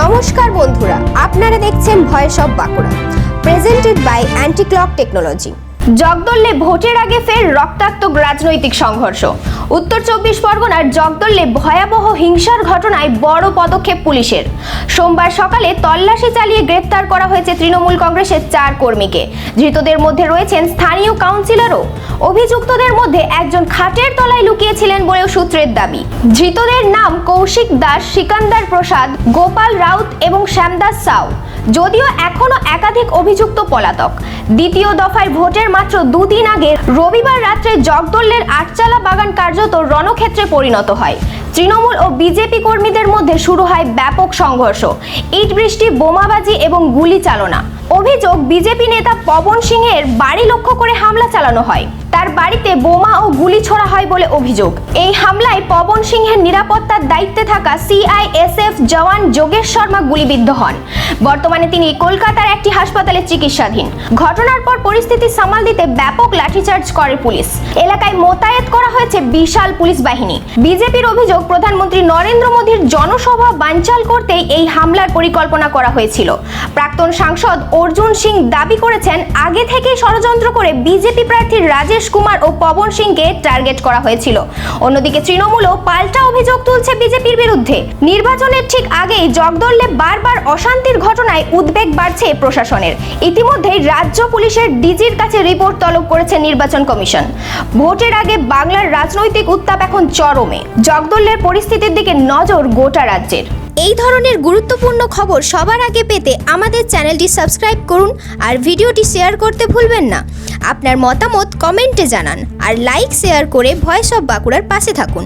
নমস্কার বন্ধুরা, আপনারা দেখছেন voice of Bankura, presented by anti clock technology. জগদলে ভোটের আগে ফের রক্তাক্ত রাজনৈতিক সংঘর্ষ। উত্তর 24 পরগনার জগদলে ভয়াবহ হিংসার ঘটনায় বড় পদক্ষেপ পুলিশের। সোমবার সকালে তল্লাশি চালিয়ে গ্রেপ্তার করা হয়েছে তৃণমূল কংগ্রেসের 4 কর্মীকে। ধৃতদের মধ্যে রয়েছেন স্থানীয় কাউন্সিলরও। অভিযুক্তদের মধ্যে একজন খাটের তলায় লুকিয়েছিলেন বলেও সূত্রের দাবি। ধৃতদের নাম কৌশিক দাস, সিকান্দার প্রসাদ, গোপাল রাউত এবং শ্যামদাস সাউ। যদিও এখনো একাধিক অভিযুক্ত পলাতক। দ্বিতীয় দফায় ভোটের মাত্র 2 দিন আগে রবিবার রাত্রে জগদলের আটচালা বাগান কার্যত রণক্ষেত্রে পরিণত হয়। তৃণমূল ও বিজেপি কর্মীদের মধ্যে শুরু হয় ব্যাপক সংঘর্ষ, ইট বৃষ্টি, বোমাবাজি এবং গুলি চালনা। অভিযোগ, বিজেপি নেতা পবন সিংহের বাড়ি লক্ষ্য করে হামলা চালানো হয়। তার বাড়িতে বোমা ও গুলি ছোড়া হয় বলে অভিযোগ। এই হামলায় পবন সিংহের নিরাপত্তার দায়িত্বে থাকা সিআইএসএফ জওয়ান যোগেশ শর্মা গুলিবিদ্ধ হন। বর্তমানে তিনি কলকাতার একটি হাসপাতালে চিকিৎসাধীন। ঘটনার পর পরিস্থিতি সামাল দিতে ব্যাপক লাঠিচার্জ করে পুলিশ। এলাকায় মোতায়েন করা হয়েছে বিশাল পুলিশ বাহিনী। বিজেপির অভিযোগ, প্রধানমন্ত্রী নরেন্দ্র মোদীর জনসভা বানচাল করতেই এই হামলার পরিকল্পনা করা হয়েছিল। প্রাক্তন সাংসদ অর্জুন সিং দাবি করেছেন, আগে থেকেই ষড়যন্ত্র করে বিজেপি প্রার্থী রাজেশ কুমার ও পবন সিংকে টার্গেট করা হয়েছিল। অন্যদিকে তৃণমূলও পাল্টা অভিযোগ তুলছে বিজেপির বিরুদ্ধে। নির্বাচনের ঠিক আগেই জগদলে বারবার অশান্তির ঘটনায় উদ্বেগ বাড়ছে প্রশাসনের। ইতিমধ্যেই রাজ্য পুলিশের ডিজির কাছে রিপোর্ট তলব করেছে নির্বাচন কমিশন। ভোটের আগে বাংলার রাজনৈতিক উত্তাপ এখন চরমে। জগদলের পরিস্থিতির দিকে নজর গোটা রাজ্যের। এই ধরনের গুরুত্বপূর্ণ খবর সবার আগে পেতে আমাদের চ্যানেলটি সাবস্ক্রাইব করুন আর ভিডিওটি শেয়ার করতে ভুলবেন না। আপনার মতামত কমেন্টে জানান আর লাইক শেয়ার করে ভয়েস অফ বাঁকুড়ার পাশে থাকুন।